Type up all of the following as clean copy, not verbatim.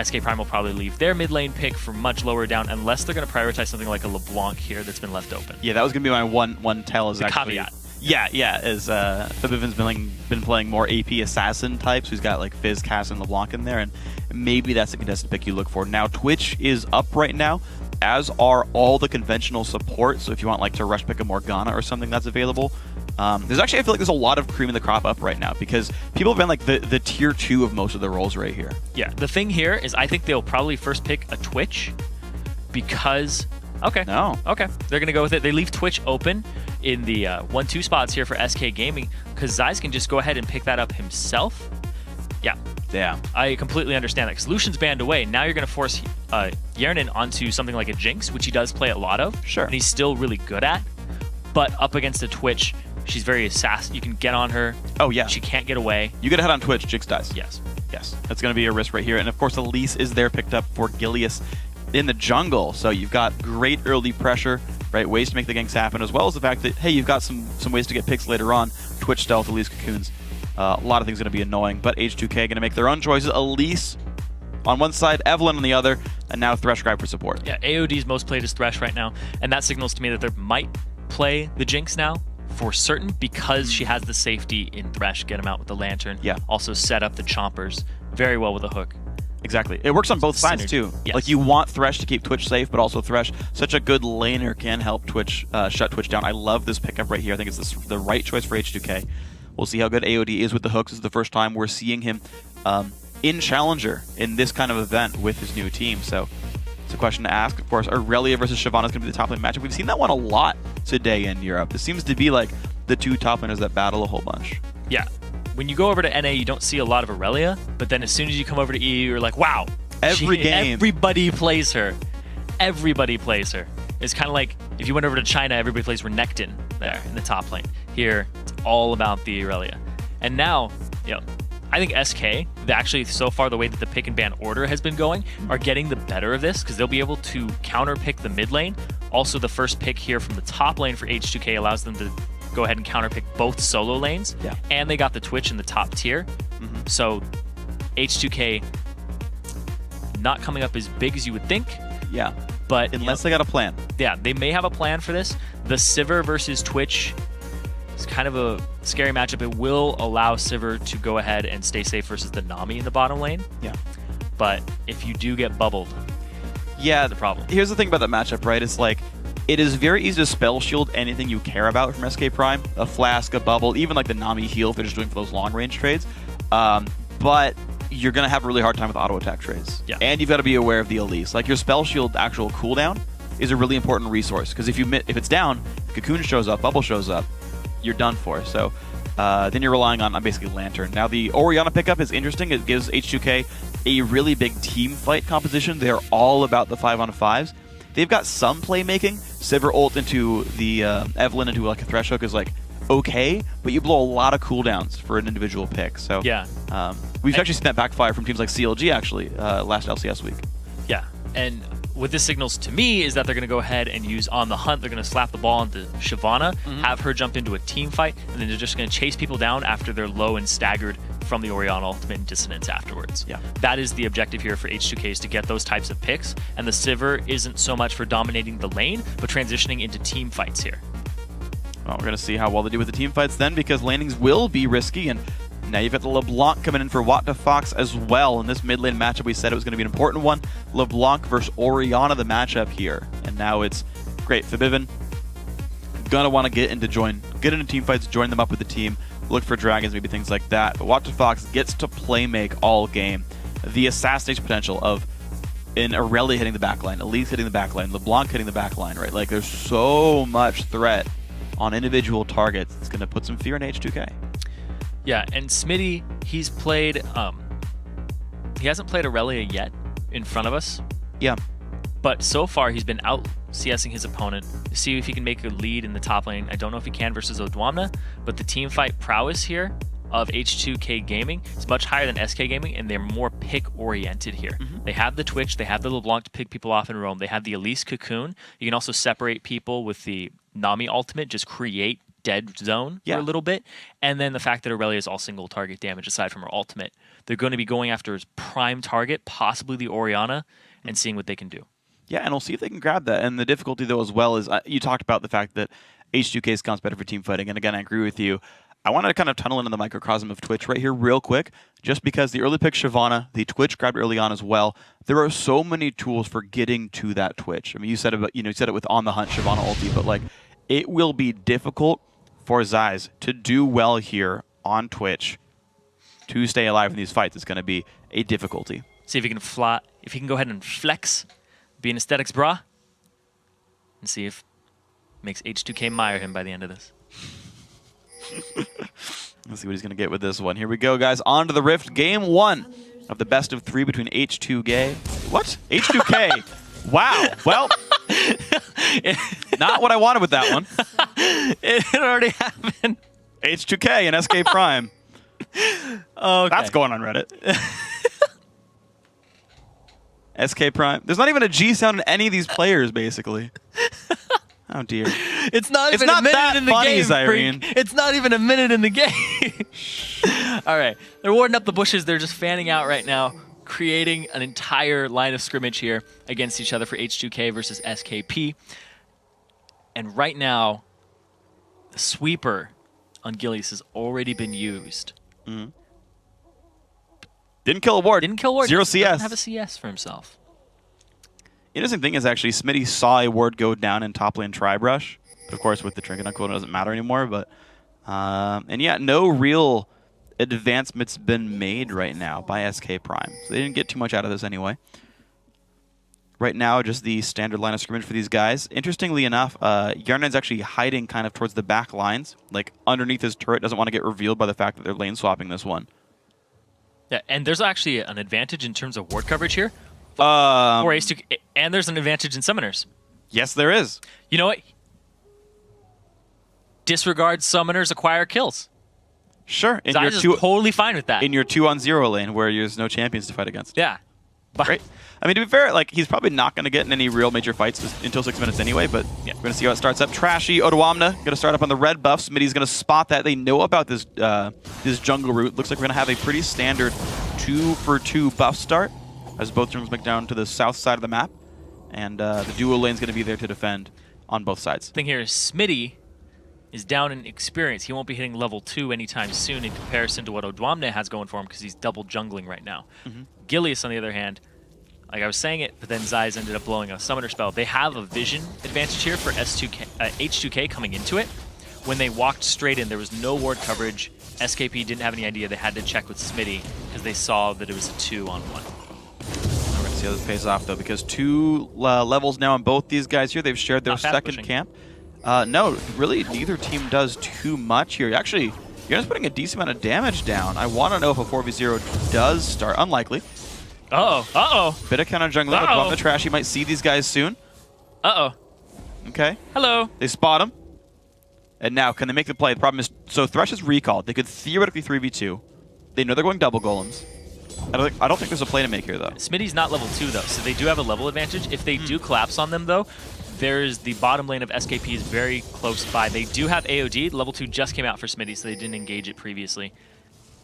SK Prime will probably leave their mid lane pick for much lower down unless they're going to prioritize something like a LeBlanc here that's been left open. Yeah, that was going to be my one tell. Is the actually caveat. Yeah. Is Fabiven's been playing more AP assassin types. Who's got like Fizz, Cass, and LeBlanc in there, and maybe that's the contested pick you look for. Now Twitch is up right now, as are all the conventional support. So if you want like to rush pick a Morgana or something, that's available. There's actually, I feel like there's a lot of cream in the crop up right now because people have been like the tier 2 of most of the roles right here. Yeah, the thing here is I think they'll probably first pick a Twitch because... Okay. No. Okay. They're going to go with it. They leave Twitch open in the 1-2 spots here for SK Gaming because Zeiss can just go ahead and pick that up himself. Yeah. Yeah. I completely understand that because Lucian's banned away. Now you're going to force Yernin onto something like a Jinx, which he does play a lot of. Sure. And he's still really good at. But up against a Twitch, she's very assassin. You can get on her. Oh, yeah. She can't get away. You get a head on Twitch, Jinx dies. Yes. Yes. That's going to be a risk right here. And of course, Elise is there picked up for Gilius in the jungle. So you've got great early pressure, right? Ways to make the ganks happen, as well as the fact that, hey, you've got some ways to get picks later on. Twitch stealth, Elise cocoons. A lot of things going to be annoying, but H2k going to make their own choices. Elise on one side, Evelyn on the other, and now Thresh Scribe for support. Yeah, AOD's most played is Thresh right now, and that signals to me that they might play the Jinx now for certain because she has the safety in Thresh. Get him out with the Lantern. Yeah. Also set up the Chompers very well with a hook. Exactly. It works on both sides, too. Yes. Like, you want Thresh to keep Twitch safe, but also Thresh, such a good laner, can help Twitch shut Twitch down. I love this pickup right here. I think it's the right choice for H2k. We'll see how good AOD is with the hooks. This is the first time we're seeing him in Challenger in this kind of event with his new team. So it's a question to ask. Of course, Aurelia versus Shyvana is going to be the top lane matchup. We've seen that one a lot today in Europe. This seems to be like the two top laners that battle a whole bunch. Yeah. When you go over to NA, you don't see a lot of Aurelia, but then as soon as you come over to EU, you're like, wow. Everybody plays her. Everybody plays her. It's kind of like if you went over to China, everybody plays Renekton there in the top lane. Here, it's all about the Aurelia. And now, I think SK, actually so far the way that the pick and ban order has been going, are getting the better of this because they'll be able to counter pick the mid lane. Also, the first pick here from the top lane for H2k allows them to go ahead and counter pick both solo lanes. Yeah. And they got the Twitch in the top tier. So H2k not coming up as big as you would think. Yeah. But unless they got a plan. Yeah, they may have a plan for this. The Sivir versus Twitch is kind of a scary matchup. It will allow Sivir to go ahead and stay safe versus the Nami in the bottom lane. Yeah. But if you do get bubbled, that's the problem. Here's the thing about that matchup, right? It's like, it is very easy to spell shield anything you care about from SK Prime. A flask, a bubble, even like the Nami heal if they're just doing for those long range trades. But you're going to have a really hard time with auto attack trades. Yeah. And you've got to be aware of the Elise. Like, your spell shield actual cooldown is a really important resource because if it's down, Cocoon shows up, Bubble shows up, you're done for. So then you're relying on basically Lantern. Now the Orianna pickup is interesting. It gives H2k a really big team fight composition. They're all about the 5-on-5s. They've got some playmaking. Sivir ult into the Evelyn into like a Thresh hook is like okay, but you blow a lot of cooldowns for an individual pick. So yeah, we've actually seen that backfire from teams like CLG actually last LCS week. Yeah, and what this signals to me is that they're going to go ahead and use On the Hunt. They're going to slap the ball into Shyvana, have her jump into a team fight, and then they're just going to chase people down after they're low and staggered from the Orianna ultimate and dissonance afterwards. Yeah. That is the objective here for H2k, is to get those types of picks, and the Sivir isn't so much for dominating the lane, but transitioning into team fights here. Well, we're going to see how well they do with the team fights then, because landings will be risky, and now you've got the LeBlanc coming in for Watt to Fox as well. In this mid lane matchup, we said it was going to be an important one. LeBlanc versus Orianna, the matchup here. And now it's great. Fabiven going to want to get into team fights, join them up with the team, look for dragons, maybe things like that. But Watt to Fox gets to play make all game. The assassination potential of an Aurelia hitting the backline, Elise hitting the backline, LeBlanc hitting the backline, right? Like, there's so much threat on individual targets. It's going to put some fear in H2k. Yeah, and Smitty, he's played, he hasn't played Aurelia yet in front of us. Yeah. But so far, he's been out CSing his opponent to see if he can make a lead in the top lane. I don't know if he can versus Odwamna, but the team fight prowess here of H2k Gaming is much higher than SK Gaming, and they're more pick-oriented here. They have the Twitch, they have the LeBlanc to pick people off in roam, they have the Elise Cocoon. You can also separate people with the Nami ultimate, just create dead zone for a little bit. And then the fact that Aurelia is all single target damage aside from her ultimate. They're going to be going after his prime target, possibly the Orianna, and seeing what they can do. Yeah, and we'll see if they can grab that. And the difficulty, though, as well, is you talked about the fact that H2k counts better for team fighting. And again, I agree with you. I wanted to kind of tunnel into the microcosm of Twitch right here real quick, just because the early pick Shyvana, the Twitch grabbed early on as well. There are so many tools for getting to that Twitch. I mean, you said it with On the Hunt Shyvana ulti, but like it will be difficult for Zais to do well here on Twitch to stay alive in these fights. It's going to be a difficulty. See if he can fly. If he can go ahead and flex, be an aesthetics bra, and see if makes H2k mire him by the end of this. Let's see what he's going to get with this one. Here we go, guys. On to the Rift. Game 1 of the best of 3 between H2k. What? H2k. Wow. Well, not what I wanted with that one. It already happened. H2k and SK Prime. Okay. That's going on Reddit. SK Prime. There's not even a G sound in any of these players, basically. Oh dear. It's not even a minute in the game, Zyrene. It's not even a minute in the game. All right. They're warding up the bushes. They're just fanning out right now, creating an entire line of scrimmage here against each other for H2k versus SKP. And right now, the sweeper on Gilius has already been used. Mm-hmm. Didn't kill a ward. Didn't kill a ward. 0 CS. Doesn't have a CS for himself. Interesting thing is actually Smitty saw a ward go down in top lane Tri-Brush. But of course, with the trinket on cooldown, it doesn't matter anymore. But and yeah, no real advancements been made right now by SK Prime. So they didn't get too much out of this anyway. Right now, just the standard line of scrimmage for these guys. Interestingly enough, Yarnan's actually hiding kind of towards the back lines. Like underneath his turret, doesn't want to get revealed by the fact that they're lane swapping this one. Yeah, and there's actually an advantage in terms of ward coverage here. For H2K, and there's an advantage in summoners. Yes, there is. You know what? Disregard summoners, acquire kills. Sure. Zais is totally fine with that. In your 2-on-0 lane where there's no champions to fight against. Yeah. But great. I mean, to be fair, like he's probably not going to get in any real major fights until 6 minutes anyway, but yeah, we're going to see how it starts up. Trashy, Odoamne, going to start up on the red buff. Smitty's going to spot that. They know about this this jungle route. Looks like we're going to have a pretty standard 2-for-2 buff start, as both jungles make down to the south side of the map. And the duo lane's going to be there to defend on both sides. The thing here is Smitty is down in experience. He won't be hitting level 2 anytime soon in comparison to what Odoamne has going for him because he's double jungling right now. Gilius, on the other hand, like I was saying it, but then Zais ended up blowing a summoner spell. They have a vision advantage here for H2k coming into it. When they walked straight in, there was no ward coverage. SKP didn't have any idea. They had to check with Smitty because they saw that it was a 2-on-1. We're going to see how this pays off, though, because 2 levels now on both these guys here. They've shared their second camp. No, really, neither team does too much here. Actually, you're just putting a decent amount of damage down. I want to know if a 4v0 does start. Unlikely. Uh-oh. Bit of counter jungling. Odoamne Trash. You might see these guys soon. Uh-oh. Okay. Hello. They spot him. And now, can they make the play? The problem is, so Thresh is recalled. They could theoretically 3v2. They know they're going double golems. I don't think there's a play to make here, though. Smitty's not level 2, though, so they do have a level advantage. If they do collapse on them, though, there's the bottom lane of SKP is very close by. They do have AOD. Level 2 just came out for Smitty, so they didn't engage it previously.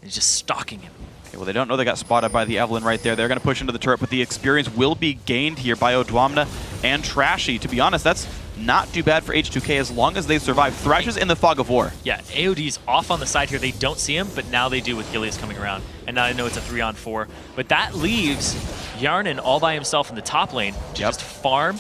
He's just stalking him. Okay, well, they don't know they got spotted by the Evelynn right there. They're going to push into the turret, but the experience will be gained here by Odoamne and Trashy. To be honest, that's not too bad for H2k as long as they survive. Thrash is in the fog of war. Yeah, AOD's off on the side here. They don't see him, but now they do with Gilius coming around. And now I know it's a 3-on-4. But that leaves Yarnan all by himself in the top lane to just farm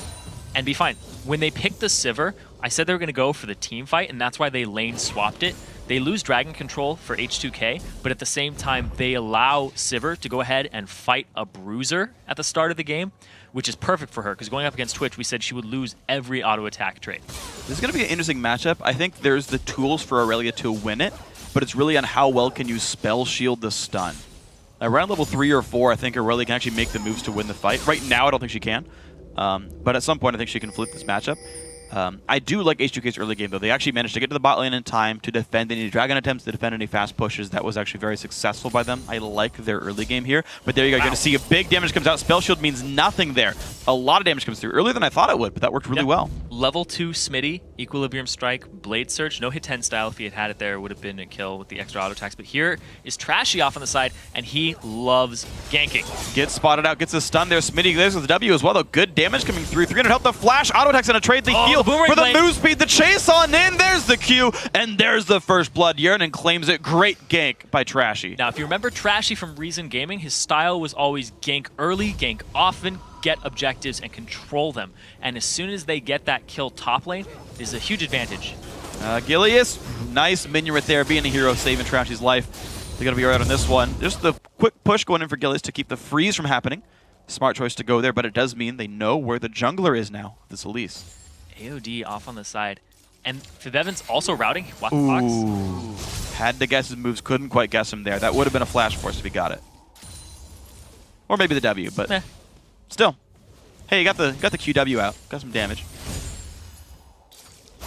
and be fine. When they picked the Sivir, I said they were going to go for the team fight, and that's why they lane swapped it. They lose Dragon Control for H2k, but at the same time, they allow Sivir to go ahead and fight a Bruiser at the start of the game, which is perfect for her, because going up against Twitch, we said she would lose every auto-attack trait. This is going to be an interesting matchup. I think there's the tools for Aurelia to win it, but it's really on how well can you spell shield the stun. Around level 3 or 4, I think Aurelia can actually make the moves to win the fight. Right now, I don't think she can, but at some point, I think she can flip this matchup. I do like H2k's early game, though. They actually managed to get to the bot lane in time to defend any dragon attempts, to defend any fast pushes. That was actually very successful by them. I like their early game here. But there you go. You're going to see a big damage comes out. Spell Shield means nothing there. A lot of damage comes through. Earlier than I thought it would, but that worked really well. level 2 Smitty, Equilibrium Strike, Blade Surge, no hit 10 style. If he had had it there, it would have been a kill with the extra auto attacks. But here is Trashy off on the side, and he loves ganking. Gets spotted out, gets a stun there. Smitty there's with the W as well, though. Good damage coming through. 300 health, the flash, auto attacks gonna trade the heal for the move speed, the chase on in. There's the Q, and there's the first blood. Yernan claims it. Great gank by Trashy. Now, if you remember Trashy from Reason Gaming, his style was always gank early, gank often, get objectives and control them. And as soon as they get that kill top lane, is a huge advantage. Gilius, nice minion right there, being a hero, saving Trashy's life. They're going to be right on this one. Just the quick push going in for Gilius to keep the freeze from happening. Smart choice to go there, but it does mean they know where the jungler is now, this Elise. AOD off on the side. And Fibevin's also routing. Ooh. Had to guess his moves, couldn't quite guess him there. That would have been a flash force if he got it. Or maybe the W, but still. Hey, you got the QW out. Got some damage.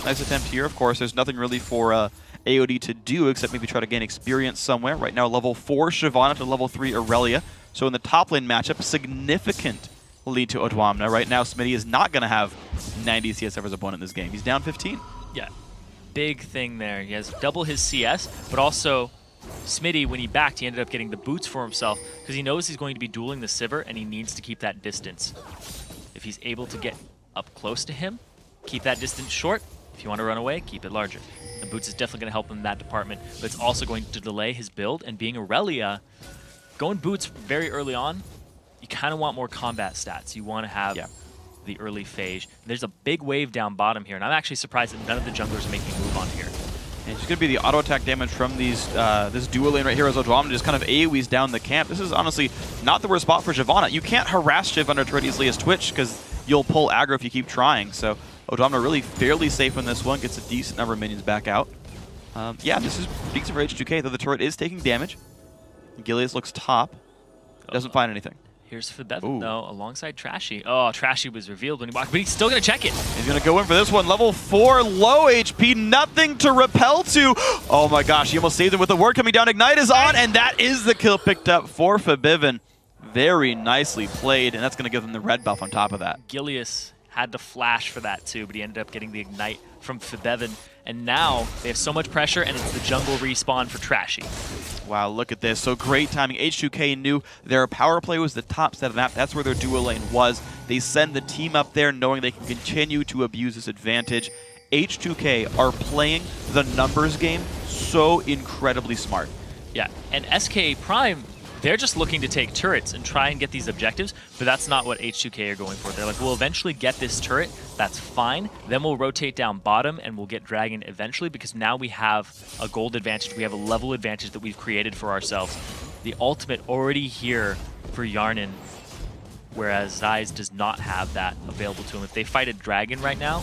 Nice attempt here, of course. There's nothing really for AOD to do except maybe try to gain experience somewhere. Right now, level 4 Shyvana to level 3 Aurelia. So in the top lane matchup, significant lead to Odwamna. Right now, Smitty is not going to have 90 CS over his opponent in this game. He's down 15. Yeah, big thing there. He has double his CS, but also Smitty, when he backed, he ended up getting the boots for himself because he knows he's going to be dueling the Sivir and he needs to keep that distance. If he's able to get up close to him, keep that distance short. If you want to run away, keep it larger. The boots is definitely going to help him in that department, but it's also going to delay his build. And being Aurelia, going boots very early on, you kind of want more combat stats. You want to have the early phase. There's a big wave down bottom here, and I'm actually surprised that none of the junglers are making a move on here. And it's going to be the auto attack damage from these this dual lane right here as Odwamna just kind of AoEs down the camp. This is honestly not the worst spot for Shyvana. You can't harass Shiv under turret easily as Twitch because you'll pull aggro if you keep trying. So Odwamna really fairly safe in this one, gets a decent number of minions back out. Yeah, this is decent for H2k, though the turret is taking damage. Gilius looks top. Doesn't find anything. Here's Fibevin, though, alongside Trashy. Oh, Trashy was revealed when he walked, but he's still going to check it. He's going to go in for this one. Level 4, low HP, nothing to repel to. Oh my gosh, he almost saved him with the ward coming down. Ignite is on, and that is the kill picked up for Fibevin. Very nicely played, and that's going to give him the red buff on top of that. Gilius had to flash for that too, but he ended up getting the Ignite from Fibevin. And now they have so much pressure, and it's the jungle respawn for Trashy. Wow, look at this. So great timing. H2k knew their power play was the top set of the map. That's where their dual lane was. They send the team up there knowing they can continue to abuse this advantage. H2k are playing the numbers game so incredibly smart. Yeah, and SK Prime, they're just looking to take turrets and try and get these objectives, but that's not what H2k are going for. They're like, we'll eventually get this turret, that's fine, then we'll rotate down bottom and we'll get Dragon eventually because now we have a gold advantage, we have a level advantage that we've created for ourselves. The ultimate already here for Yernan, whereas Zyze does not have that available to him. If they fight a Dragon right now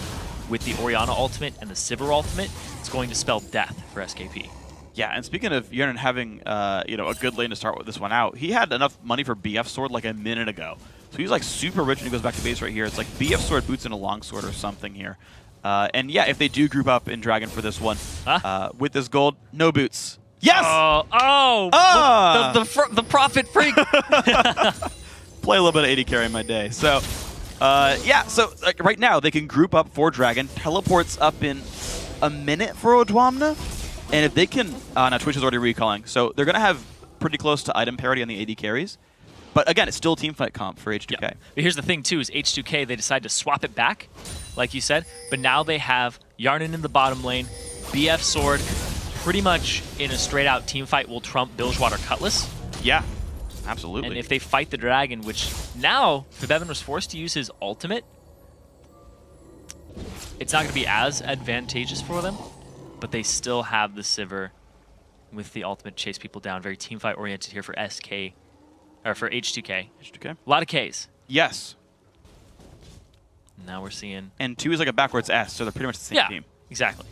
with the Orianna ultimate and the Sivir ultimate, it's going to spell death for SKP. Yeah, and speaking of Yernan having a good lane to start with this one out, he had enough money for BF Sword like a minute ago. So he's like super rich when he goes back to base right here. It's like BF Sword, boots, and a longsword or something here. And yeah, if they do group up in Dragon for this one, with this gold, no boots. Yes! The Prophet Freak! Play a little bit of 80 carry in my day. So, yeah, so like, right now they can group up for Dragon, teleports up in a minute for Odwamna. And if they can, now Twitch is already recalling, so they're going to have pretty close to item parity on the AD carries. But again, it's still a teamfight comp for H2k. Yeah. But here's the thing too, is H2k, they decide to swap it back, like you said, but now they have Yernan in the bottom lane, BF Sword, pretty much in a straight out teamfight will trump Bilgewater Cutlass. Yeah, absolutely. And if they fight the Dragon, which now Fibevin was forced to use his ultimate, it's not going to be as advantageous for them. But they still have the Sivir with the ultimate chase people down. Very teamfight oriented here for SK, or for H2k. H2k. A lot of Ks. Yes. Now we're seeing. And 2 is like a backwards S, so they're pretty much the same team. Exactly.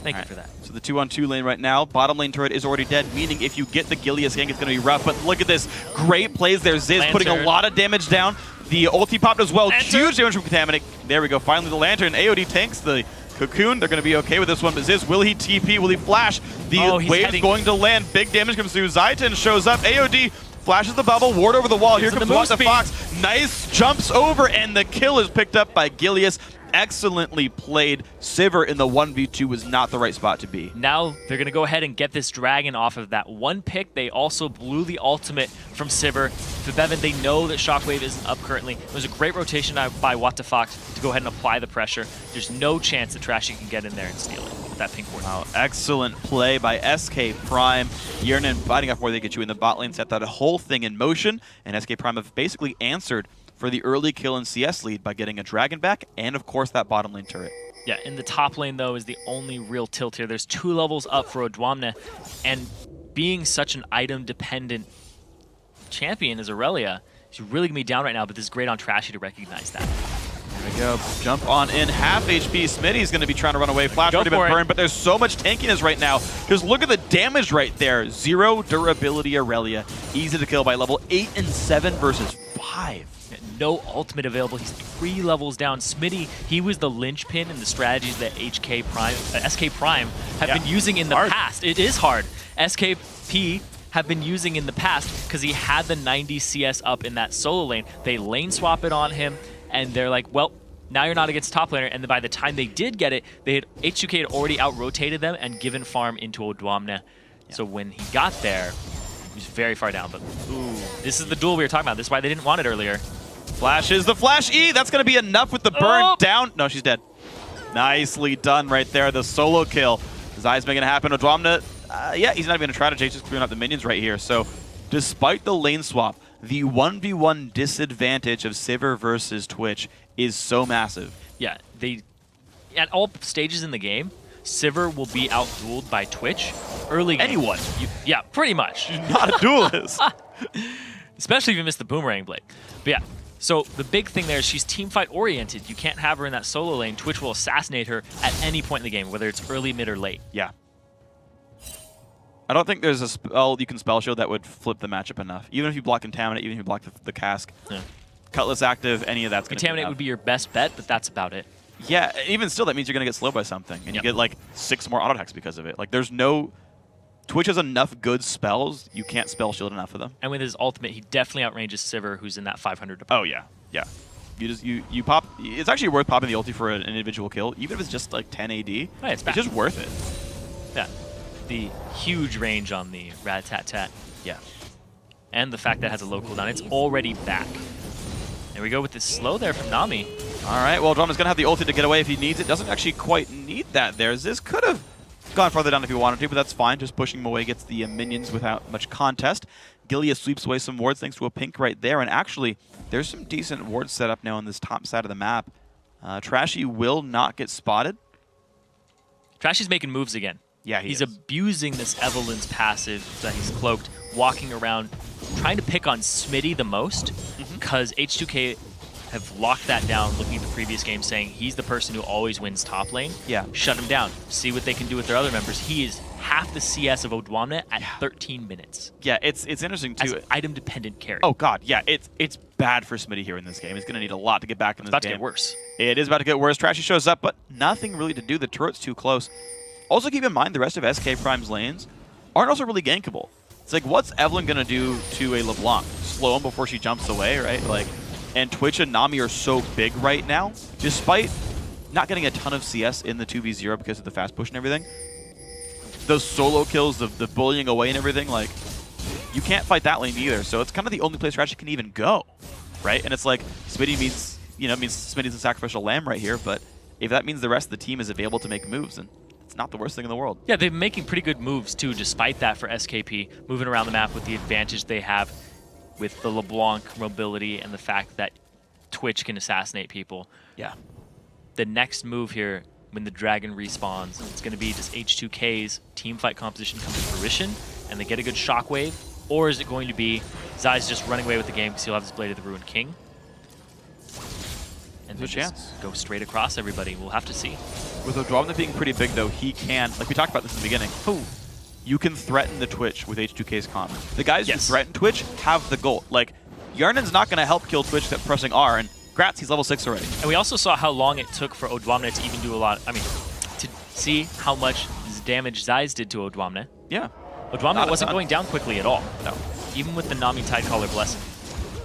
Thank you for that. So the 2-on-2 lane right now, bottom lane turret is already dead, meaning if you get the Gilius gank, it's going to be rough. But look at this. Great plays there. Ziz putting a lot of damage down. The ulti popped as well. Huge damage from Contaminate. There we go. Finally the Lantern. AOD tanks the Cocoon. They're going to be okay with this one, but Ziz, will he TP? Will he flash? The wave's going to land. Big damage comes through. Zaitan shows up. AOD flashes the bubble, ward over the wall. Here comes What the speed. Fox. Nice, jumps over, and the kill is picked up by Gilius. Excellently played. Sivir in the 1v2 was not the right spot to be. Now they're going to go ahead and get this dragon off of that one pick. They also blew the ultimate from Sivir. For Bevan, they know that Shockwave isn't up currently. It was a great rotation by What the Fox to go ahead and apply the pressure. There's no chance that Trashy can get in there and steal it with that pink ward. Wow, excellent play by SK Prime. Yernan fighting up where they get you in the bot lane, set that whole thing in motion, and SK Prime have basically answered for the early kill and CS lead by getting a dragon back and, of course, that bottom lane turret. Yeah, in the top lane, though, is the only real tilt here. There's 2 levels up for Odwamne, and being such an item-dependent champion as Aurelia, she's really going to be down right now, but this is great on Trashy to recognize that. There we go. Jump on in. Half HP. Smitty's going to be trying to run away. Flash already been burned, but there's so much tankiness right now. Just look at the damage right there. 0 durability Aurelia. Easy to kill by level 8 and 7 versus 5. No ultimate available. He's 3 levels down. Smitty, he was the linchpin in the strategies that SK Prime have been using in the past. It is hard. SKP have been using in the past because he had the 90 CS up in that solo lane. They lane swap it on him, and they're like, well, now you're not against top laner. And then by the time they did get it, H2k had already out-rotated them and given farm into Odwamne. So when he got there, he was very far down. But ooh, this is the duel we were talking about. This is why they didn't want it earlier. Flashes the Flash E. That's going to be enough with the burn down. No, she's dead. Nicely done right there. The solo kill. Zai's making it happen. Odwamne, yeah, he's not even going to try to chase, just clearing up the minions right here. So despite the lane swap, the 1v1 disadvantage of Sivir versus Twitch is so massive. Yeah, at all stages in the game, Sivir will be out-dueled by Twitch. Early game. Anyone. Yeah, pretty much. Not a duelist. Especially if you miss the boomerang blade. But yeah, so the big thing there is she's teamfight oriented. You can't have her in that solo lane. Twitch will assassinate her at any point in the game, whether it's early, mid, or late. Yeah. I don't think there's a spell you can spell shield that would flip the matchup enough. Even if you block Contaminate, even if you block the cask. Yeah. Cutlass active, any of that's going to be Contaminate would be your best bet, but that's about it. Yeah, even still, that means you're going to get slowed by something. And you get like 6 more auto attacks because of it. Like, there's no... Twitch has enough good spells, you can't spell shield enough of them. And with his ultimate, he definitely outranges Sivir, who's in that 500 department. Oh, yeah. Yeah. You pop... It's actually worth popping the ulti for an individual kill, even if it's just like 10 AD. Yeah, it's just worth it. Yeah. The huge range on the Rat-Tat-Tat. Yeah. And the fact that it has a low cooldown. It's already back. There we go with this slow there from Nami. All right, well, Drummer's going to have the ulti to get away if he needs it. Doesn't actually quite need that there. This could have gone farther down if he wanted to, but that's fine. Just pushing him away gets the minions without much contest. Gilia sweeps away some wards thanks to a pink right there. And actually, there's some decent wards set up now on this top side of the map. Trashy will not get spotted. Trashy's making moves again. Yeah, he's abusing this Evelyn's passive that he's cloaked, walking around, trying to pick on Smitty the most, because H2k have locked that down, looking at the previous game, saying he's the person who always wins top lane. Yeah. Shut him down. See what they can do with their other members. He is half the CS of Odwamne at 13 minutes. Yeah, it's interesting, too. As an item-dependent carry. Oh, God, yeah. It's bad for Smitty here in this game. He's going to need a lot to get back in this game. It's about to get worse. It is about to get worse. Trashy shows up, but nothing really to do. The turret's too close. Also, keep in mind, the rest of SK Prime's lanes aren't also really gankable. It's like, what's Evelyn going to do to a LeBlanc? Slow him before she jumps away, right? Like, and Twitch and Nami are so big right now, despite not getting a ton of CS in the 2v0 because of the fast push and everything. Those solo kills, the bullying away and everything, like, you can't fight that lane either. So it's kind of the only place Ratchet can even go, right? And it's like, Smitty means Smitty's a sacrificial lamb right here, but if that means the rest of the team is available to make moves, then it's not the worst thing in the world. Yeah, they've been making pretty good moves, too, despite that for SKP, moving around the map with the advantage they have with the LeBlanc mobility and the fact that Twitch can assassinate people. Yeah. The next move here, when the dragon respawns, it's going to be does H2k's teamfight composition come to fruition and they get a good shockwave? Or is it going to be Zai's just running away with the game because he'll have his Blade of the Ruined King? And there's a chance. Go straight across everybody. We'll have to see. With Odwamne being pretty big, though, he can, like we talked about this in the beginning, you can threaten the Twitch with H2k's comment. The guys who threaten Twitch have the goal. Like, Yarnan's not going to help kill Twitch except pressing R, and Gratz, he's level 6 already. And we also saw how long it took for Odwamne to even do a lot. I mean, to see how much damage Zai's did to Odwamne. Yeah. Odwamne wasn't going down quickly at all. No. even with the Nami Tidecaller Blessing.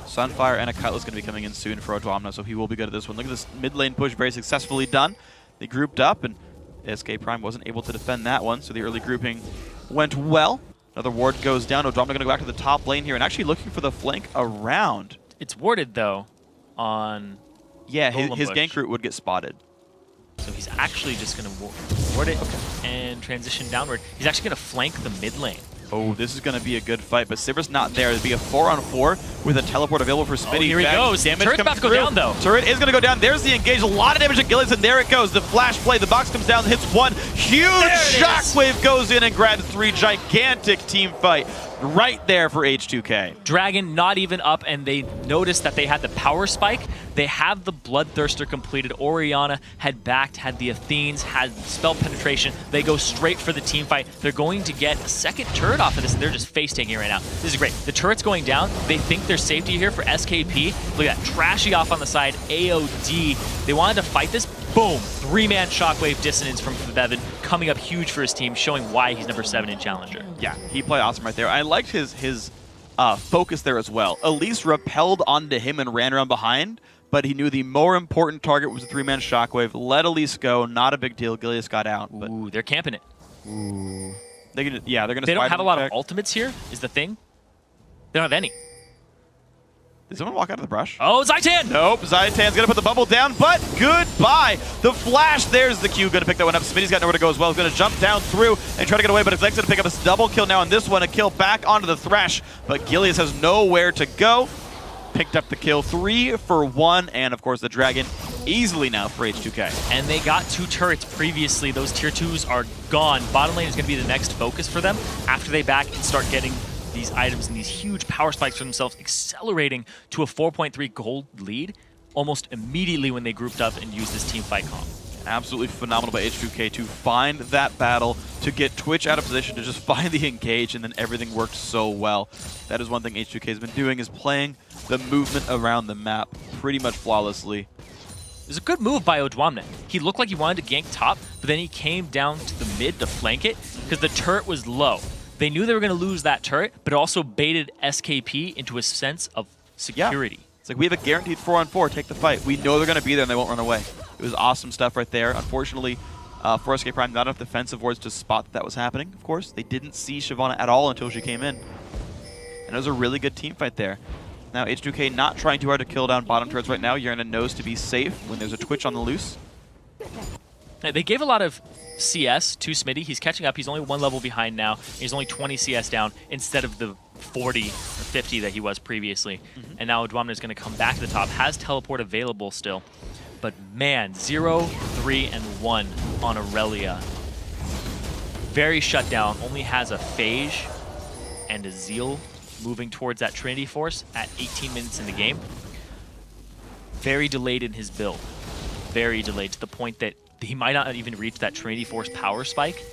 Sunfire and a Cutlass going to be coming in soon for Odwamna, so he will be good at this one. Look at this mid lane push, very successfully done. They grouped up, and SK Prime wasn't able to defend that one, so the early grouping went well. Another ward goes down. Odwamna going to go back to the top lane here and actually looking for the flank around. It's warded, though, on... Yeah, his gank route would get spotted. So he's actually just going to ward it and transition downward. He's actually going to flank the mid lane. Oh, this is going to be a good fight, but Sivir's not there. It'd be a 4-on-4 with a teleport available for Smitty. Oh, here he goes. Damage Turret's about to go down, though. Turret is going to go down. There's the engage. A lot of damage to Gillies, and there it goes. The flash play. The box comes down, hits one. Huge shockwave goes in and grabs 3. Gigantic team fight right there for H2k. Dragon not even up, and they noticed that they had the power spike. They have the Bloodthirster completed. Orianna had backed, had the Athenes, had spell penetration. They go straight for the team fight. They're going to get a second turret off of this, and they're just face-taking it right now. This is great. The turret's going down. They think there's safety here for SKP. Look at that. Trashy off on the side. AOD. They wanted to fight this. Boom. 3-man shockwave dissonance from Bevan, coming up huge for his team, showing why he's number 7 in Challenger. Yeah, he played awesome right there. I liked his focus there as well. Elise repelled onto him and ran around behind, but he knew the more important target was a 3-man shockwave. Let Elise go. Not a big deal. Gilius got out. But Ooh, they're camping it. Ooh. They're going to They don't have a lot of ultimates here, is the thing. They don't have any. Did someone walk out of the brush? Oh, Zaitan! Nope, Zaitan's going to put the bubble down, but goodbye. The flash, there's the Q, going to pick that one up. Smitty's got nowhere to go as well. He's going to jump down through and try to get away, but his leg's going to pick up a double kill now on this one. A kill back onto the Thresh, but Gilius has nowhere to go. Picked up the kill, 3 for 1, and of course the Dragon easily now for H2k. And they got 2 turrets previously. Those tier 2s are gone. Bottom lane is going to be the next focus for them after they back and start getting these items and these huge power spikes for themselves, accelerating to a 4.3 gold lead almost immediately when they grouped up and used this team fight comp. Absolutely phenomenal by H2k to find that battle, to get Twitch out of position, to just find the engage, and then everything worked so well. That is one thing H2k has been doing, is playing the movement around the map pretty much flawlessly. It was a good move by Odwamna. He looked like he wanted to gank top, but then he came down to the mid to flank it because the turret was low. They knew they were going to lose that turret, but it also baited SKP into a sense of security. Yeah. It's like, we have a guaranteed 4-on-4, take the fight. We know they're going to be there and they won't run away. It was awesome stuff right there. Unfortunately, for SK Prime, not enough defensive wards to spot that was happening, of course. They didn't see Shyvana at all until she came in. And it was a really good team fight there. Now, H2k not trying too hard to kill down bottom turrets right now. Yerna knows to be safe when there's a Twitch on the loose. They gave a lot of CS to Smitty. He's catching up. He's only 1 level behind now. He's only 20 CS down instead of the 40 or 50 that he was previously. And now Odwamna is going to come back to the top. Has teleport available still. But man, 0, 3, and 1 on Aurelia. Very shut down. Only has a Phage and a Zeal moving towards that Trinity Force at 18 minutes in the game. Very delayed in his build. Very delayed to the point that he might not even reach that Trinity Force power spike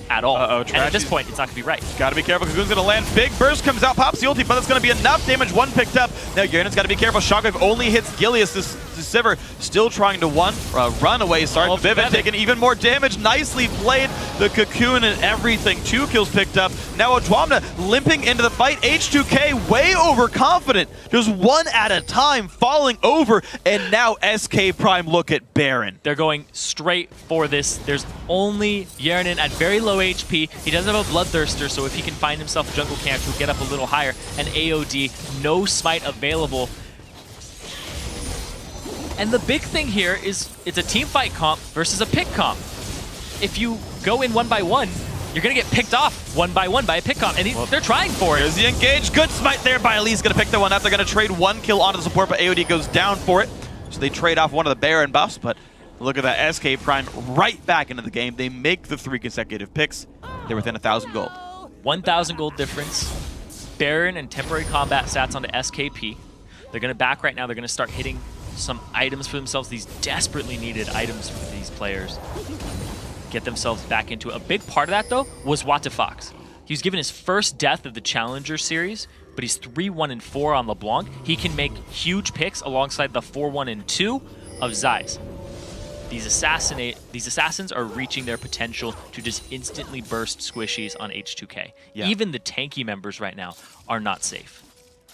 at all. And at this point, it's not going to be right. Got to be careful. Kagoon's going to land. Big burst comes out. Pops the ulti, but that's going to be enough damage. 1 picked up. Now Yerna's got to be careful. Shockwave only hits Gilius. This Sivir still trying to run away. Sorry, Vivid taking even more damage. Nicely played. The Cocoon and everything. 2 kills picked up. Now Odwamna limping into the fight. H2k way overconfident. Just 1 at a time falling over. And now SK Prime look at Baron. They're going straight for this. There's only Yernan at very low HP. He doesn't have a Bloodthirster, so if he can find himself a jungle camp, he'll get up a little higher. And AOD, no smite available. And the big thing here is it's a team fight comp versus a pick comp. If you go in 1 by 1, you're going to get picked off 1 by 1 by a pick comp, and they're trying for it. There's the engage. Good smite there by Elise. Going to pick the one up. They're going to trade 1 kill onto the support, but AOD goes down for it. So they trade off one of the Baron buffs, but look at that. SK Prime right back into the game. They make the 3 consecutive picks. They're within 1,000 gold. 1,000 gold difference. Baron and temporary combat stats onto SKP. They're going to back right now. They're going to start hitting some items for themselves, these desperately needed items for these players. Get themselves back into it. A big part of that, though, was Fox. He was given his first death of the Challenger series, but he's 3-1-4 on LeBlanc. He can make huge picks alongside the 4-1-2 of Zeiss. these assassins are reaching their potential to just instantly burst squishies on H2k. Yeah. Even the tanky members right now are not safe.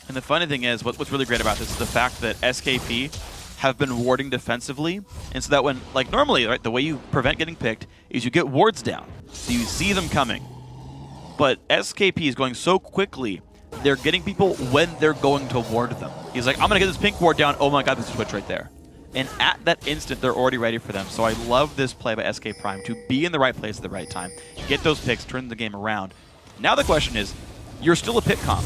And the funny thing is, what's really great about this is the fact that SKP have been warding defensively, and so that when, like normally, right, the way you prevent getting picked is you get wards down, so you see them coming. But SKP is going so quickly, they're getting people when they're going to ward them. He's like, I'm going to get this pink ward down. Oh my god, there's a Twitch right there. And at that instant, they're already ready for them. So I love this play by SK Prime to be in the right place at the right time, get those picks, turn the game around. Now the question is, you're still a pick comp,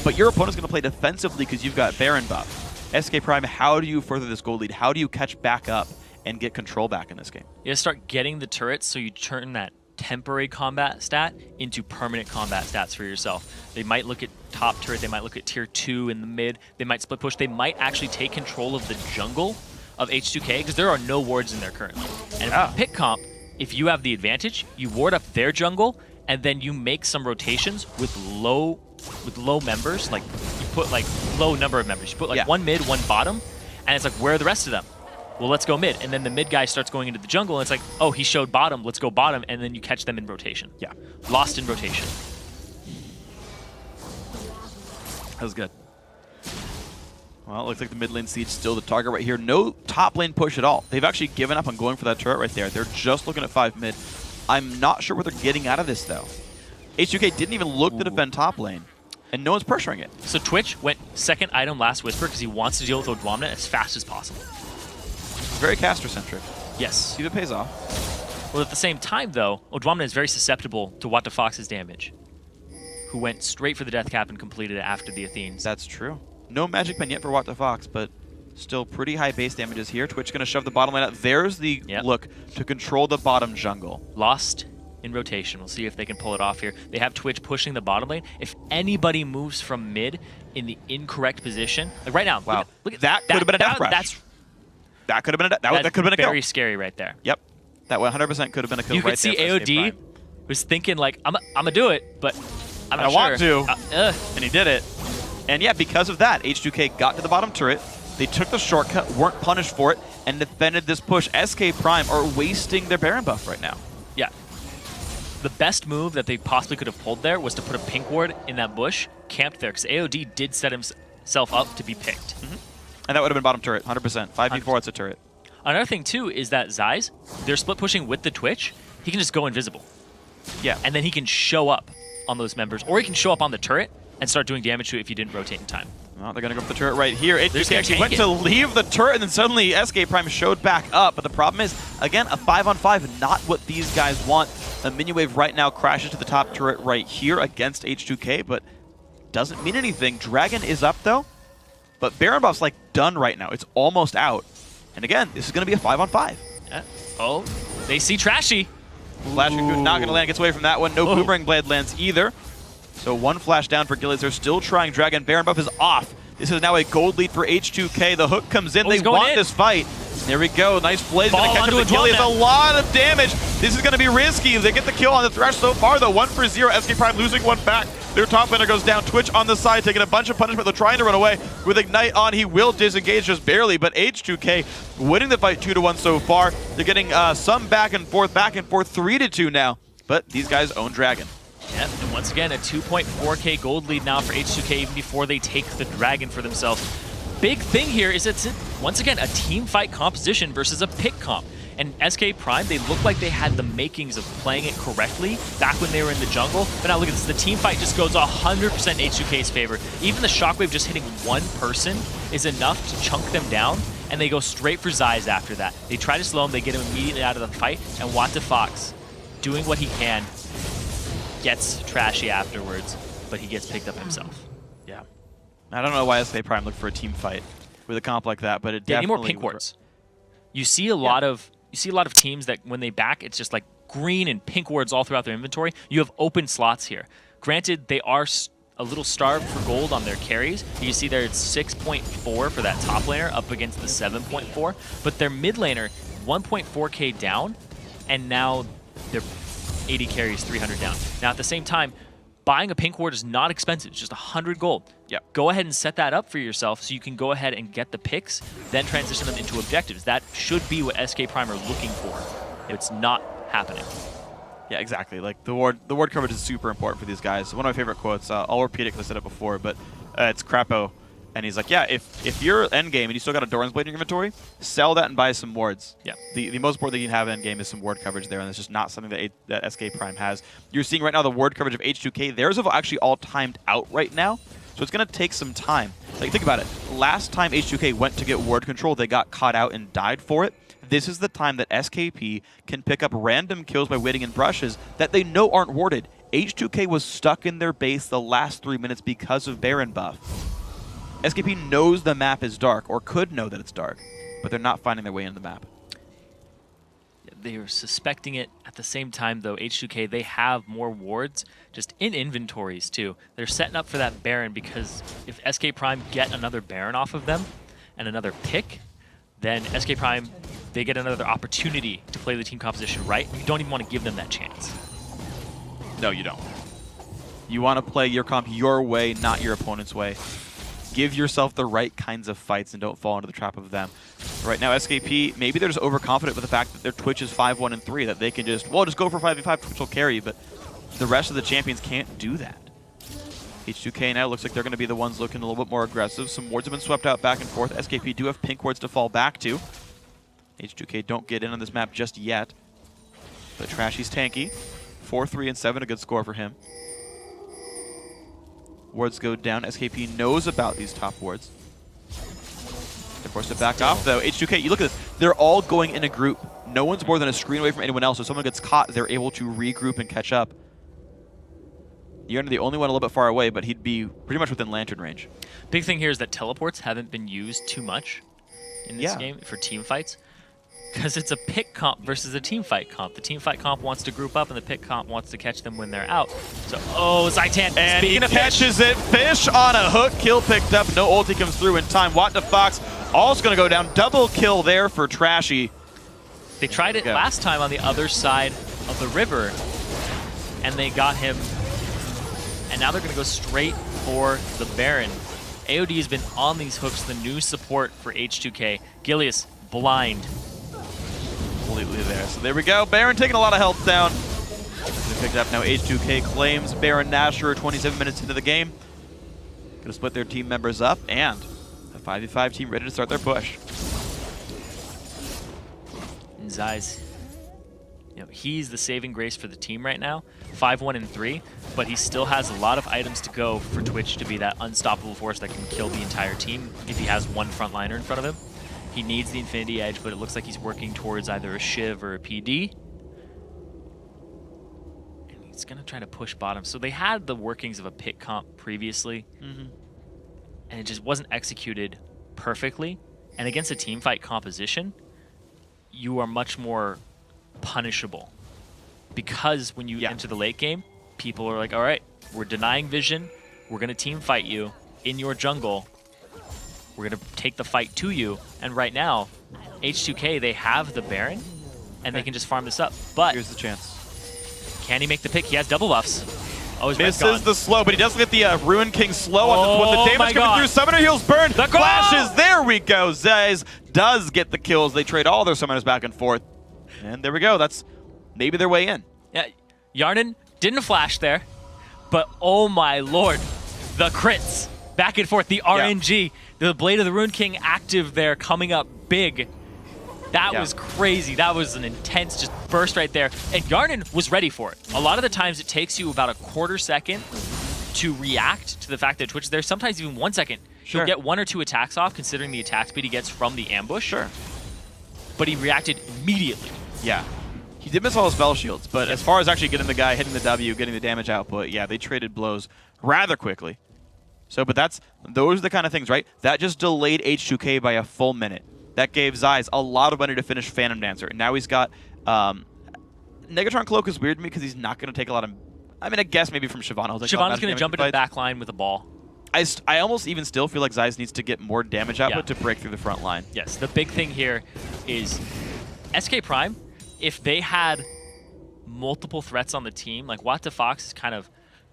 but your opponent's going to play defensively because you've got Baron buff. SK Prime, how do you further this gold lead? How do you catch back up and get control back in this game? You gotta start getting the turrets so you turn that temporary combat stat into permanent combat stats for yourself. They might look at top turret, they might look at tier 2 in the mid, they might split push, they might actually take control of the jungle of H2k because there are no wards in there currently. And if pick comp, if you have the advantage, you ward up their jungle and then you make some rotations with low members, like you put like low number of members. You put like one mid, one bottom, and it's like, where are the rest of them? Well, let's go mid. And then the mid guy starts going into the jungle, and it's like, oh, he showed bottom, let's go bottom, and then you catch them in rotation. Yeah. Lost in rotation. That was good. Well, it looks like the mid lane siege still the target right here. No top lane push at all. They've actually given up on going for that turret right there. They're just looking at 5 mid. I'm not sure what they're getting out of this, though. H2k didn't even look to defend top lane, and no one's pressuring it. So Twitch went second item last Whisper because he wants to deal with Odwamna as fast as possible. Very caster-centric. Yes. See if it pays off. Well, at the same time, though, Odwamna is very susceptible to What the Fox's damage, who went straight for the death cap and completed it after the Athenes. That's true. No magic pen yet for What the Fox, but still pretty high base damages here. Twitch going to shove the bottom lane out. There's the look to control the bottom jungle. Lost in rotation. We'll see if they can pull it off here. They have Twitch pushing the bottom lane. If anybody moves from mid in the incorrect position, like right now, wow, look at that could have been a death rush. That could have been that could have been a kill. Very scary right there. Yep, that 100% could have been a kill. You could see AOD was thinking like, I'm gonna do it, but I'm not sure. Want to, and he did it. And yeah, because of that, H2k got to the bottom turret. They took the shortcut, weren't punished for it, and defended this push. SK Prime are wasting their Baron buff right now. Yeah. The best move that they possibly could have pulled there was to put a pink ward in that bush, camped there, because AOD did set himself up to be picked. And that would have been bottom turret, 100%. 5v4, it's a turret. Another thing, too, is that Zeiss, they're split pushing with the Twitch. He can just go invisible. Yeah. And then he can show up on those members, or he can show up on the turret and start doing damage to it if you didn't rotate in time. Well, they're going to go for the turret right here. H2k actually went to leave the turret, and then suddenly SK Prime showed back up. But the problem is, again, a 5-on-5, not what these guys want. A minion wave right now crashes to the top turret right here against H2k, but doesn't mean anything. Dragon is up, though. But Baron buff's like done right now. It's almost out. And again, this is going to be a 5-on-5. Yeah. Oh, they see Trashy. Flash not going to land. Gets away from that one. No Boomerang Blade lands either. So one flash down for Gillies. They're still trying Dragon. Baron buff is off. This is now a gold lead for H2k. The hook comes in. They want this fight. There we go. Nice blade. Going to catch up to Gillies. A lot of damage. This is going to be risky. They get the kill on the Thresh so far, though. 1-for-0. SK Prime losing one back. Their top laner goes down. Twitch on the side, taking a bunch of punishment. They're trying to run away. With Ignite on, he will disengage just barely, but H2k winning the fight 2-1 so far. They're getting some back and forth, 3-2 now. But these guys own Dragon. Yep, and once again, a 2.4k gold lead now for H2k even before they take the Dragon for themselves. Big thing here is it's, once again, a team fight composition versus a pick comp. And SK Prime, they look like they had the makings of playing it correctly back when they were in the jungle. But now look at this, the team fight just goes 100% H2k's favor. Even the Shockwave just hitting one person is enough to chunk them down, and they go straight for Zeiss after that. They try to slow him, they get him immediately out of the fight, and What the Fox, doing what he can, gets Trashy afterwards, but he gets picked up himself. Yeah. I don't know why SK Prime looked for a team fight with a comp like that, but it definitely... Any more pink wards. You see a lot of teams that when they back, it's just like green and pink wards all throughout their inventory. You have open slots here. Granted, they are a little starved for gold on their carries. You see there it's 6.4 for that top laner up against the 7.4, but their mid laner 1.4k down, and now their 80 carries 300 down. Now at the same time, buying a pink ward is not expensive. It's just 100 gold. Yep. Go ahead and set that up for yourself so you can go ahead and get the picks, then transition them into objectives. That should be what SK Prime are looking for. It's not happening. Yeah, exactly. Like the ward coverage is super important for these guys. One of my favorite quotes. I'll repeat it because I said it before, but it's Crapo, and he's like, "Yeah, if you're endgame and you still got a Doran's Blade in your inventory, sell that and buy some wards. Yeah. The most important thing you can have in endgame is some ward coverage there, and it's just not something that SK Prime has. You're seeing right now the ward coverage of H2k. Theirs have actually all timed out right now, so it's gonna take some time. Like think about it. Last time H2k went to get ward control, they got caught out and died for it. This is the time that SKP can pick up random kills by waiting in brushes that they know aren't warded. H2k was stuck in their base the last 3 minutes because of Baron buff. SKP knows the map is dark, or could know that it's dark, but they're not finding their way into the map. They are suspecting it. At the same time, though, H2k, they have more wards just in inventories, too. They're setting up for that Baron because if SK Prime get another Baron off of them and another pick, then SK Prime, they get another opportunity to play the team composition right. You don't even want to give them that chance. No, you don't. You want to play your comp your way, not your opponent's way. Give yourself the right kinds of fights and don't fall into the trap of them. Right now, SKP, maybe they're just overconfident with the fact that their Twitch is 5-1 and 3, that they can just go for 5v5, Twitch will carry, but the rest of the champions can't do that. H2k now looks like they're going to be the ones looking a little bit more aggressive. Some wards have been swept out back and forth. SKP do have pink wards to fall back to. H2k don't get in on this map just yet. But Trashy's tanky. 4-3 and 7, a good score for him. Wards go down. SKP knows about these top wards. They're forced to back off, though. H2k, you look at this. They're all going in a group. No one's more than a screen away from anyone else. So if someone gets caught, they're able to regroup and catch up. You're the only one a little bit far away, but he'd be pretty much within lantern range. Big thing here is that teleports haven't been used too much in this game for team fights. Because it's a pick comp versus a team fight comp. The team fight comp wants to group up, and the pick comp wants to catch them when they're out. So, Zaitan. And he catches it. Fish on a hook. Kill picked up. No ulti comes through in time. What the Fox also going to go down. Double kill there for Trashy. They tried it last time on the other side of the river, and they got him. And now they're going to go straight for the Baron. AOD has been on these hooks, the new support for H2k. Gilius, blind. Completely there. So there we go. Baron taking a lot of health down. They picked up now. H2k claims Baron Nashor 27 minutes into the game. Going to split their team members up, and a 5v5 team ready to start their push. And Zai's, he's the saving grace for the team right now. 5-1 and 3, but he still has a lot of items to go for Twitch to be that unstoppable force that can kill the entire team if he has one frontliner in front of him. He needs the Infinity Edge, but it looks like he's working towards either a Shiv or a PD. And he's going to try to push bottom. So they had the workings of a pick comp previously, and it just wasn't executed perfectly. And against a team fight composition, you are much more punishable. Because when you enter the late game, people are like, all right, we're denying vision. We're going to team fight you in your jungle. We're going to take the fight to you. And right now, H2k, they have the Baron, and they can just farm this up. But here's the chance. Can he make the pick? He has double buffs. Oh, his misses the slow, but he does get the Ruin King slow on this one. The damage coming through. Summoner heals burn. The flashes. There we go. Zayz does get the kills. They trade all their summoners back and forth. And there we go. That's maybe their way in. Yeah, Yarnan didn't flash there, but oh my lord, the crits back and forth, the RNG, the Blade of the Rune King active there, coming up big. That was crazy. That was an intense just burst right there, and Yarnan was ready for it. A lot of the times it takes you about a quarter second to react to the fact that Twitch is there. Sometimes even 1 second. He'll get 1 or 2 attacks off, considering the attack speed he gets from the ambush. But he reacted immediately. Yeah. He did miss all his spell shields, but as far as actually getting the guy, hitting the W, getting the damage output, they traded blows rather quickly. So, but those are the kind of things, right? That just delayed H2k by a full minute. That gave Zayz a lot of money to finish Phantom Dancer. And now he's got Negatron Cloak is weird to me because he's not going to take a lot of... I mean, I guess maybe from Shyvana. Shyvana's going to jump into the back line with a ball. I almost even still feel like Zayz needs to get more damage output to break through the front line. Yes, the big thing here is SK Prime, if they had multiple threats on the team, like What the Fox is kind of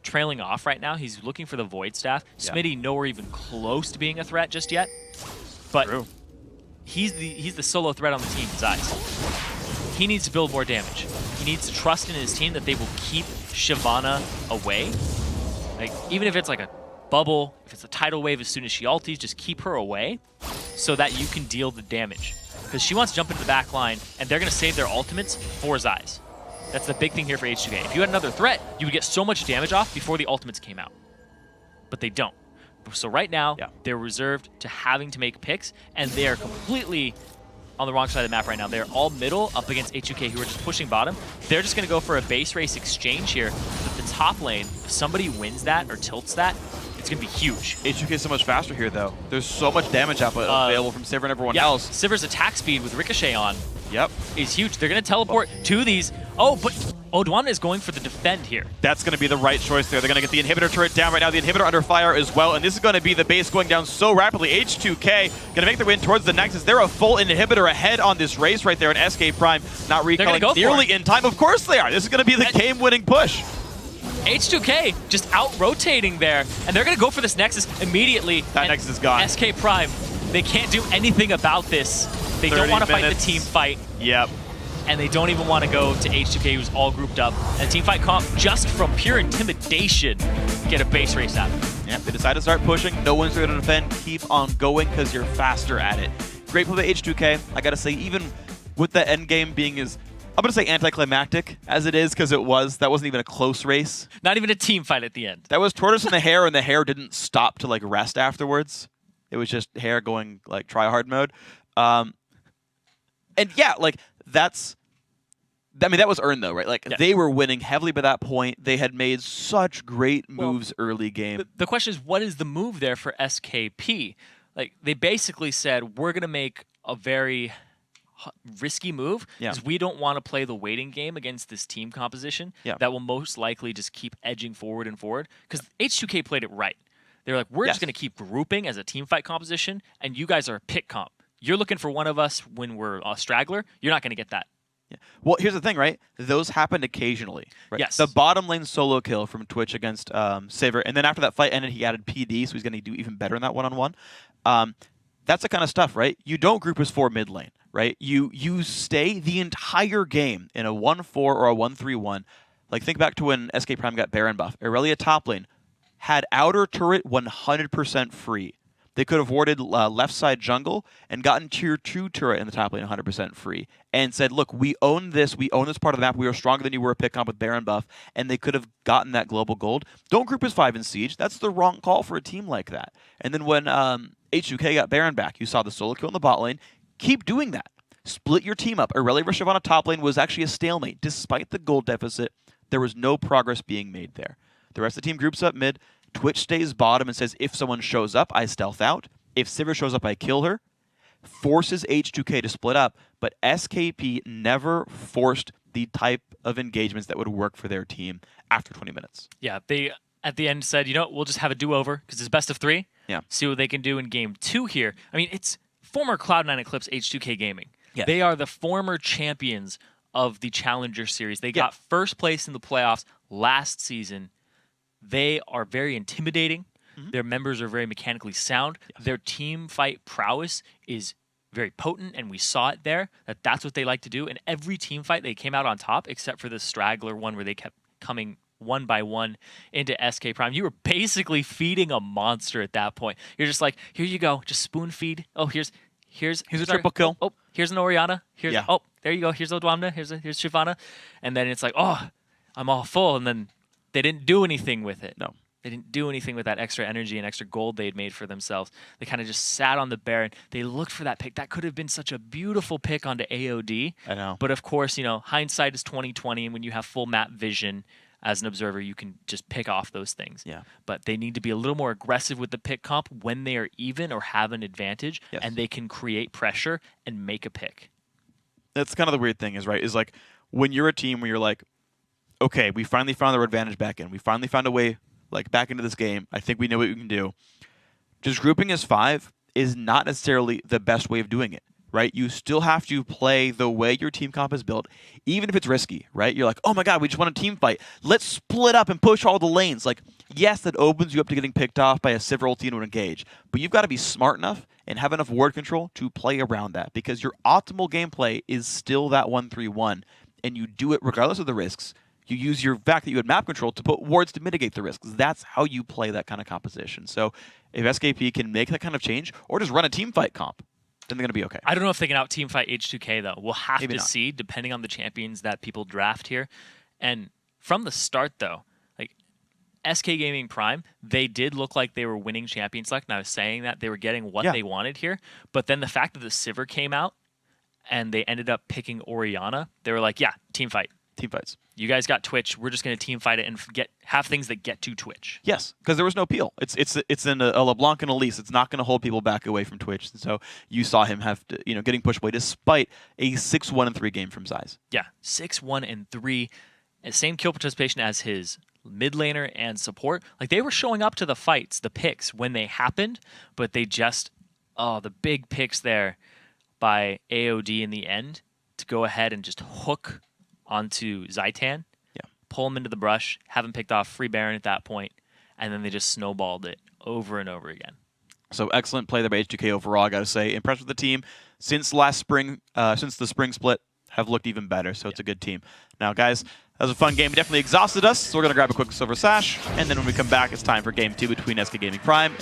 trailing off right now. He's looking for the Void Staff. Smitty nowhere even close to being a threat just yet. But he's the solo threat on the team, Zeiss. He needs to build more damage. He needs to trust in his team that they will keep Shyvana away. Like, even if it's like a bubble, if it's a tidal wave as soon as she ulties, just keep her away so that you can deal the damage. Because she wants to jump into the back line, and they're going to save their ultimates for Zeiss. That's the big thing here for H2k. If you had another threat, you would get so much damage off before the ultimates came out. But they don't. So right now, they're reserved to having to make picks, and they are completely on the wrong side of the map right now. They're all middle up against H2k, who are just pushing bottom. They're just going to go for a base race exchange here. But the top lane, if somebody wins that or tilts that, it's going to be huge. H2k is so much faster here, though. There's so much damage output available from Sivir and everyone else. Sivir's attack speed with Ricochet on is huge. They're going to teleport to these. Oh, but Odwan is going for the defend here. That's going to be the right choice there. They're going to get the inhibitor turret down right now. The inhibitor under fire as well. And this is going to be the base going down so rapidly. H2k going to make their way in towards the Nexus. They're a full inhibitor ahead on this race right there. And SK Prime not recalling nearly in time. Of course they are. This is going to be the game-winning push. H2k just out-rotating there. And they're going to go for this Nexus immediately. That Nexus is gone. SK Prime, they can't do anything about this. They don't want to fight the team fight. Yep. And they don't even want to go to H2k, who's all grouped up. And team fight comp, just from pure intimidation, get a base race out. Yep, they decide to start pushing. No one's going to defend. Keep on going because you're faster at it. Great play by H2k. I got to say, even with the end game being as, I'm going to say anticlimactic as it is, because that wasn't even a close race. Not even a team fight at the end. That was Tortoise in the hair, and the hair didn't stop to like rest afterwards. It was just hair going like try hard mode. And yeah, like that was earned though, right? Like they were winning heavily by that point. They had made such great moves early game. The question is, what is the move there for SKP? Like they basically said, we're gonna make a very risky move because we don't want to play the waiting game against this team composition that will most likely just keep edging forward and forward. Because H2K played it right. They're like, we're just gonna keep grouping as a team fight composition, and you guys are a pick comp. You're looking for one of us when we're a straggler. You're not going to get that. Yeah. Well, here's the thing, right? Those happened occasionally. Right? Yes. The bottom lane solo kill from Twitch against Sivir, and then after that fight ended, he added PD, so he's going to do even better in that one-on-one. That's the kind of stuff, right? You don't group as 4 mid lane, right? You stay the entire game in a 1-4 or a 1-3-1. Like, think back to when SK Prime got Baron buff. Irelia top lane had outer turret 100% free. They could have warded left side jungle and gotten tier 2 turret in the top lane 100% free and said, look, we own this part of the map, we are stronger than you were a pick comp with Baron buff, and they could have gotten that global gold. Don't group as 5 in Siege. That's the wrong call for a team like that. And then when H2k got Baron back, you saw the solo kill in the bot lane. Keep doing that. Split your team up. Irelia versus Shyvana top lane was actually a stalemate. Despite the gold deficit, there was no progress being made there. The rest of the team groups up mid. Twitch stays bottom and says, if someone shows up, I stealth out. If Sivir shows up, I kill her. Forces H2k to split up, but SKP never forced the type of engagements that would work for their team after 20 minutes. Yeah, they at the end said, you know, we'll just have a do-over because it's best of 3. Yeah. See what they can do in game 2 here. I mean, it's former Cloud9 Eclipse H2k Gaming. Yeah. They are the former champions of the Challenger Series. They got first place in the playoffs last season. They are very intimidating. Their members are very mechanically sound. Their team fight prowess is very potent, and we saw it there. That's what they like to do. In every team fight, they came out on top, except for the straggler one where they kept coming one by one into SK Prime. You were basically feeding a monster at that point. You're just like, here you go, just spoon feed. Oh, here's a triple kill. Oh, here's an Orianna. Oh, there you go. Here's Odwamna. Here's Shyvana. And then it's like, oh, I'm all full, and then they didn't do anything with it. No. They didn't do anything with that extra energy and extra gold they'd made for themselves. They kind of just sat on the Baron. They looked for that pick. That could have been such a beautiful pick onto AOD. I know. But of course, you know, hindsight is 20/20, and when you have full map vision as an observer, you can just pick off those things. Yeah. But they need to be a little more aggressive with the pick comp when they are even or have an advantage, and they can create pressure and make a pick. That's kind of the weird thing is like when you're a team where you're like, okay, we finally found our advantage back in. We finally found a way like back into this game. I think we know what we can do. Just grouping as 5 is not necessarily the best way of doing it, right? You still have to play the way your team comp is built, even if it's risky, right? You're like, oh my god, we just won a team fight. Let's split up and push all the lanes. Like, yes, that opens you up to getting picked off by a Sivir ulti and engage, but you've got to be smart enough and have enough ward control to play around that, because your optimal gameplay is still that 1-3-1, and you do it regardless of the risks. You use your fact that you had map control to put wards to mitigate the risks. That's how you play that kind of composition. So if SKP can make that kind of change, or just run a team fight comp, then they're going to be okay. I don't know if they can out team fight H2k though. We'll have Maybe to not. see, depending on the champions that people draft here. And from the start though, like SK Gaming Prime, they did look like they were winning champion select, and I was saying that they were getting what they wanted here. But then the fact that the Sivir came out and they ended up picking Orianna, they were like, yeah, team fight. Team fights. You guys got Twitch. We're just going to team fight it and have things that get to Twitch. Yes, because there was no peel. It's in a LeBlanc and Elise. It's not going to hold people back away from Twitch. And so you saw him have to, getting pushed away despite a 6-1-3 game from Zyze. Yeah, 6-1-3, same kill participation as his mid laner and support. Like, they were showing up to the fights, the picks when they happened, but they just the big picks there by AOD in the end to go ahead and just hook onto Zaitan, pull him into the brush, have him picked off free Baron at that point, and then they just snowballed it over and over again. So excellent play there by H2k overall, I got to say. Impressed with the team. Since last spring, since the spring split, have looked even better, so it's a good team. Now, guys, that was a fun game. It definitely exhausted us, so we're going to grab a quick silver sash, and then when we come back, it's time for Game 2 between SK Gaming Prime